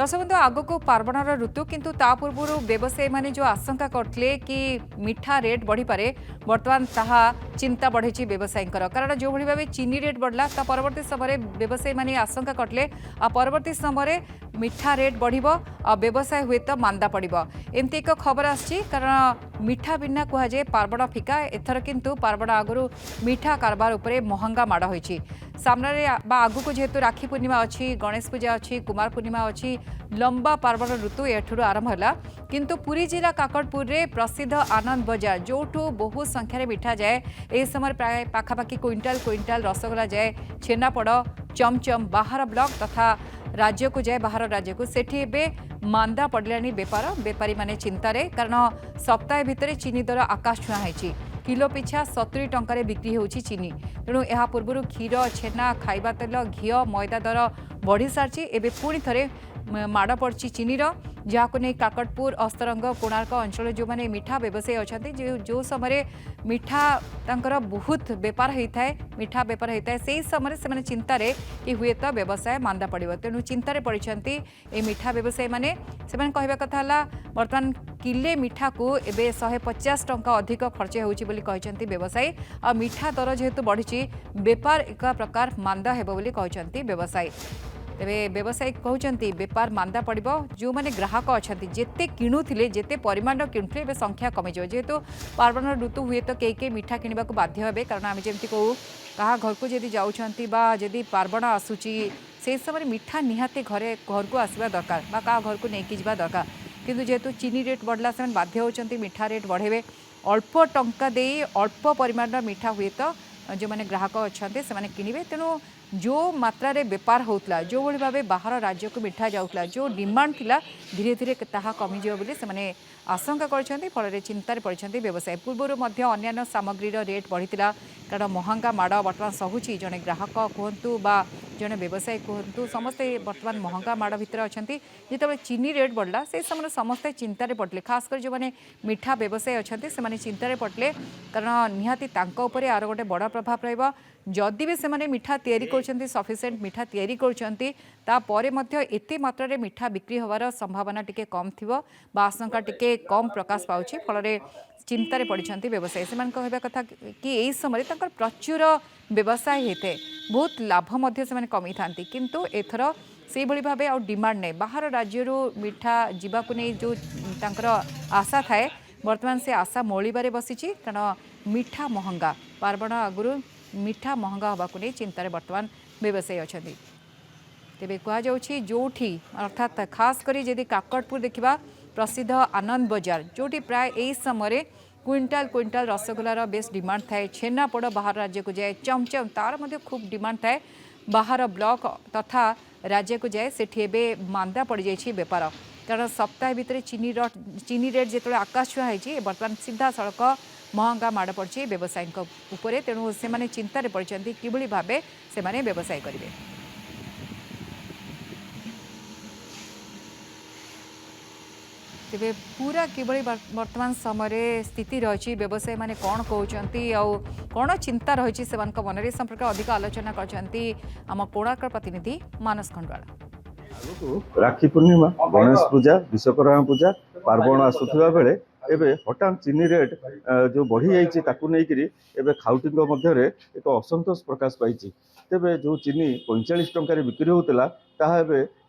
दर्शक बंधु आग को पार्वणर ऋतु किंतु ता पूर्व व्यवसायी मैंने जो आशंका करते कि मिठा रेट बढ़ी पारे बर्तमान ताहा चिंता बढ़ी व्यवसायी कारण जो भाई भाव चीनी रेट बढ़ला ता परवर्ती समय व्यवसायी मैंने आशंका करते परवर्ती समय मिठा रेट बढ़ व्यवसाय हुए तो मांदा पड़ एमती एक खबर आसी कारण मिठा बिना कहुए पार्वण फिका एथर किंतु पार्वण आगु मिठा कारबार उपरे महंगा माड़ होती सामने आगु को जेहेतु राखी पूर्णिमा अच्छी गणेश पूजा अच्छी कुमार पूर्णिमा अच्छी लंबा पार्वण ऋतु एठू आरंभ है किंतु पुरी जिला काकटपुर रे प्रसिद्ध आनंद बजार जोठू बहु संख्यार मिठा जाए यह समय प्राय पाखापाखि क्विंटाल क्विंटाल रसगोला जाए छेनापड़ चमचम बाहर ब्लॉक तथा राज्य को जाए बाहर राज्य को सेठी एबे मांदा पड़िलानी बेपार बेपारी माने चिंतारे कारण सप्ताह भितर चीनी दर आकाश छुआ है किलो पिछा 70 टंकार बिक्री होची चीनी तेणु यह पूर्व क्षीर छेना खाइबा तेल घी मैदा दर बढ़ी सारी एबे पुणी थरे माड़ पड़ी चीनीर जहाँ नहीं काकटपुर अस्तरंग कोणार्क अंचल जो मैंने मिठा व्यवसायी अच्छा जो समय मिठा तांकर बहुत बेपार होता है मिठा बेपार होता है से समय से चिंतार कि हुए तो व्यवसाय मांदा पड़ो तेणु चिंतार पड़ती ये मिठा व्यवसायी मैंने से कहवा कथा बर्तमान किले मिठा को एबे 150 टंका अधिक खर्च होती व्यवसायी आ मिठा दर जेहेतु बढ़ी बेपार एक प्रकार मांदा हेबो बोली कहते व्यवसायी तेरे व्यवसायी कहते बेपार मांदा पड़ो जो मैंने ग्राहक अच्छा जिते किणुले जिते परिमाण किणुले संख्या कमिज जेहेतु पार्वण ऋतु हुए तो कई मिठा किणवा को बाध्य हे कारण आम जमी कहूँ क्या घर को जदि जाऊँगी पार्वण आसूची से समय मिठा निहाती घर को आसवा दरकार क्या घर को लेकिन जावा दरकार किंतु जेहेतु चीनी रेट बढ़ला से बाध्य होती मिठा रेट बढ़ेबे अल्प टंका दे अल्प परिमाण मिठा हुए तो जो मैंने ग्राहक अच्छा से किणवे तेणु जो मात्रा रे बेपार होता जो भाई भाव बाहर राज्य को मिठा जाऊला जो डिमांड थिला धीरे धीरे ताहा कमिजिव बोली से आशंका करछन्ती फल चिंतार पड़ते व्यवसायी पूर्वर अन्य सामग्रीर रेट बढ़ीला कारण महंगा माड़ बर्तमान सहूची जड़े ग्राहक कहतु बा जड़े व्यवसायी कहतु समस्ते बर्तमान महंगा माड़ भितर अच्छा जिते चीनी रेट बढ़ला से समय समस्ते चिंतार पड़े खासकर जो मैंने मिठा व्यवसायी अच्छा से चिंतार पड़े कारण निहाती आर गोटे बड़ प्रभाव रहा जदि भी से मिठा तैयारी कर सफिशिएंट मिठा तैयारी करते मात्रा रे मिठा बिक्री होवार संभावना टिके कम थिबो बा आशंका टिके कम प्रकाश पाउछि फल चिंतार पड़ते व्यवसायी से कहवा कथा कि यही समय प्रचुर व्यवसाय होते बहुत लाभ से कमी था किंतु एथर से भाव आ डिमांड नहीं बाहर राज्य मिठा जावाक नहीं जो तांकर आशा थाए बर्तमान से आशा मौलिबारे बसीची कारण मिठा महंगा पार्वण आगुरी मिठा महंगा होगाक नहीं चिंतार बर्तमान व्यवसायी अच्छा तेरे कहुच्छी जोठी अर्थात खास करी जदि काकटपुर देखा प्रसिद्ध आनंद बजार जोटी प्राय यही समय क्विंटाल क्विंटाल रसगोलार बेस डिमांड थाए छेनापोड़ बाहर राज्य को जाए चमचम तार मध्य खूब डिमांड थाए बाहर ब्लॉक तथा राज्य को जाए सेठी एबे मांदा पड़ जाइए बेपार कारण सप्ताह भितर चीनी रेट जो आकाश छुआ है बर्तमान सीधा सड़क महंगा माड़ पड़ी व्यवसायी उपरे तेणु से चिंतार पड़ते कि भाव से व्यवसाय करेंगे तेरे पूरा किभली वर्तमान समय स्थिति रही व्यवसायी मैंने कौन कहते कौन चिंता रही से मन में संपर्क अधिक आलोचना करते आम कोणार्क प्रतिनिधि मानस खंडवाल राखी पूर्णिमा गणेश पूजा विश्वकर्मा पूजा पार्वण आसुवा बेले एबे हठात चीनी रेट जो बढ़ी जाइए एबे खाउटी मध्य एक असंतोष प्रकाश पाई तेबे जो चीनी 45 टंकार बिक्री होता ताहा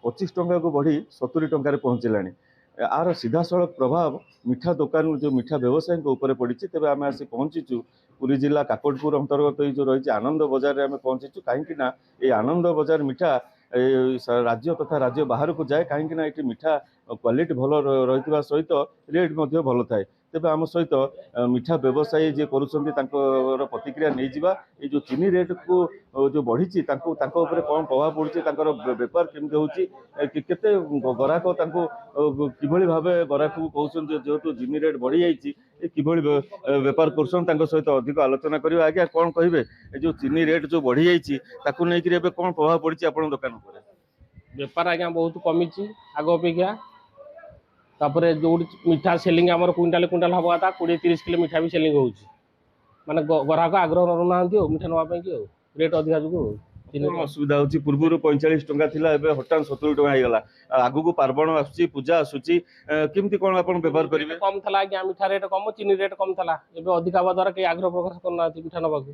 25 टंका को बढ़ी 70 टंकार पहुँचला आर सीधा सड़क प्रभाव मिठा दुकान जो मिठा व्यवसायी ऊपर पड़ी तेज आम आसी पहुँचीचु पुरी जिला काकटपुर अंतर्गत ये जो रही आनंद बजार में आम पहुँचीचु कहीं आनंद बजार मिठा राज्य तथा राज्य बाहर को जाए कहीं ये मिठा क्वालिटी भल रही सहित रेट भल थाए तेज आम सहित मिठा व्यवसायी जी कर प्रतिक्रिया नहीं जावा ये जो चीनी रेट को जो बढ़ी कौन प्रभाव पड़े बेपार केमती होते ग्राहक कि भाव ग्राहक को कहते जेहेतु चीनी रेट बढ़ी जाइए कि बेपार कर सहित अधिक आलोचना करवा आज्ञा कौन कहे जो चीनी रेट जो बढ़ी जाइए कौन प्रभाव पड़ी आप दुकान बेपार आज्ञा बहुत कमी आग अपेक्षा तापर जो मिठा सेलिंग आम क्विंटाल क्विंटाल हवा था 20-30 किलो मिठा भी सेलिंग हो माने ग्राहक आग्रह ना मिठा नापी रेट अधिका जो चीनी कौन असुविधा होची पूर्वरु 45 टंका थिला एबे हटान 70 टंका हेगला आगु को पार्वण आसुची पूजा आसुची केमती कोन आपण व्यवहार करिवे कम थला आज्ञा मिठा रेट कम चीनी रेट कम थला एबे अधिक हवा द्वारा के आग्रह प्रकाश करना मिठा नबाकू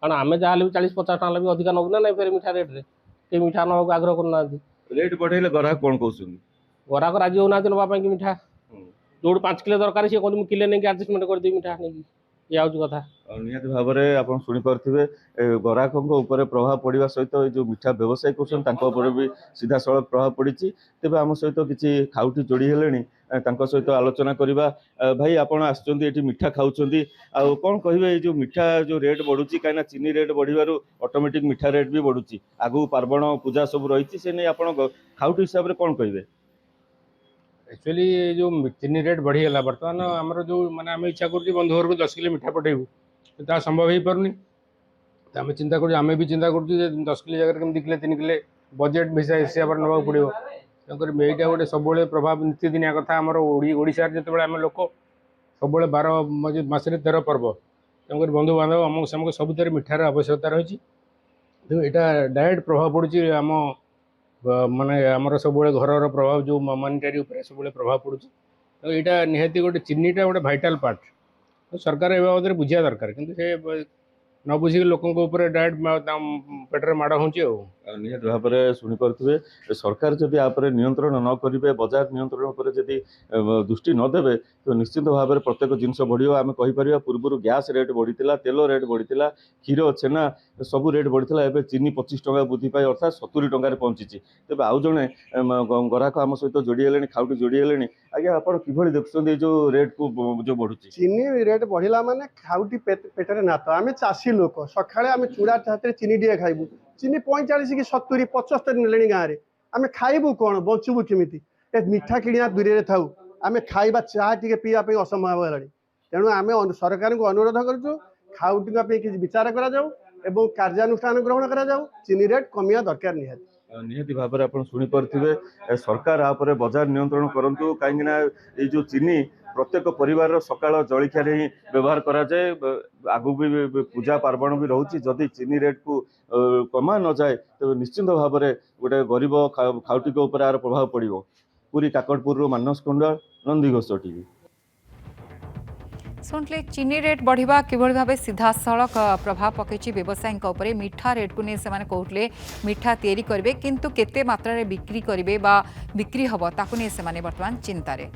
कारण आमे जहाँ भी 40-50 टका भी अधिक नबू ना फिर मिठा रेट रे के मिठा नबाकू आग्रह करना रेट बढ़ेले गरा कोन कहउछन गराक राजी होना नबा ପାଇଁ କି मिठा जोड़ 5 किलो दरकार से कहते किले नहीं एडजस्टमेंट कर दी मिठा नहीं ये आउछ कथा निहत भाव में आप शुणी पारे ग्राहकों उपर प्रभाव पड़ा सहित जो मिठा व्यवसाय कर भी सीधा सड़क प्रभाव पड़ी तेज आम सहित किसी खाउटी जोड़ी हेले सहित आलोचना करवा भाई आपड़ आसुँच मिठा खाऊँ आउ कौन कहे जो मिठा जो रेट बढ़ुची कहीं चीनी रेट बढ़िबार ऑटोमेटिक मिठा रेट भी बढ़ुची आगु पार्वण पूजा सब रही से नहीं आप खाउटी हिसाब से कौन कहे एक्चुअली जो चीनी रेट बढ़ीगला बर्तमान आमर जो मैंने आम इच्छा कर बंधु घर को 10 किलो मिठा पठेबू तो संभव हो पारनी तो आम चिंता करें भी चिंता कर 10 किलो जगह कम 2 किलो 3 किलो बजेट हिसाब से नाक पड़ो तेणुक यहीटा गोटे सब प्रभाव नीतिदिनिया कथा आम ओडिशा जो आम लोक सब 12 मासरे 13 पर्व तेणुक बंधु बांधव अमुक समक सबुत मिठार आवश्यकता रही तो यहाँ डायरेक्ट प्रभाव पड़ुची आम माने आमर सब घर प्रभाव जो मॉनिटरी सब प्रभाव पड़ुची तो यहाँ निहाती गोटे चीनीटा गोटे भाइटाल पार्ट तो सरकार ए बाबद बुझा दरकार कि न बुझिक लोकों डायरेक्ट पेटर माड़ हो निहत भाव में शुणिपे सरकार जदि आप नियंत्रण न करेंगे बजार नियंत्रण पर जदि दृष्टि नदेवे तो निश्चित भाव में प्रत्येक जिनस बढ़ो आम कहीपर पूर्व गैस रेट बढ़ीला तेल रेट बढ़ीला क्षीर छेना सबू रेट बढ़ीला एवं चीनी 25 टंका वृद्धि पाई अर्थात 70 टंकार पहुंची तेज आउ जड़े ग्राहक आम सहित जोड़ी हेले खाउटी जोड़ी हेले आज्ञा आप कि देखुं जो रेट को जो बढ़ुची चीनी रेट बढ़ला माने खाउटी पेटरे नात आम चाषी लोक सकाଳେ आम चूड़ा हाथ चीनी टे खाइबू चीनी 45 कि 70 75 ने गाँव में आम खाइबू कौन बचबू केमी मिठा किणा दूर था आम खाइबा चाह टे पीवाई असंभव है तेणु आम सरकार को अनुरोध करूँ खाउटी किसी विचार करा कार्यानुष्ठान ग्रहण करा चीनी रेट कमिया दरकार निहाती निहती भाव में आप शुणिपे सरकार आप बजार नियंत्रण करूँ कहीं जो चीनी प्रत्येक परिवार सकाळ जलिखिया ही व्यवहार करा जाए आगु भी पूजा पार्वण भी रोचे जदि चीनी रेट को कमा न जाए तो निश्चित भाव में गोटे गरीब खाउटी के ऊपर यार प्रभाव पड़ो पूरी काकटपुर मानस कुंडल नंदीघोष टीवी शुणिले चीनी रेट बढ़िबा किभଳି भाबे सीधा सड़क प्रभाव पकईची व्यवसायी उपरे मिठा रेट को नहीं से कहते मिठा तैयारी करेंगे किंतु केते मात्रा रे बिक्री करेंगे बा बिक्री हम ताकू नहीं से बर्तमान चिंतार।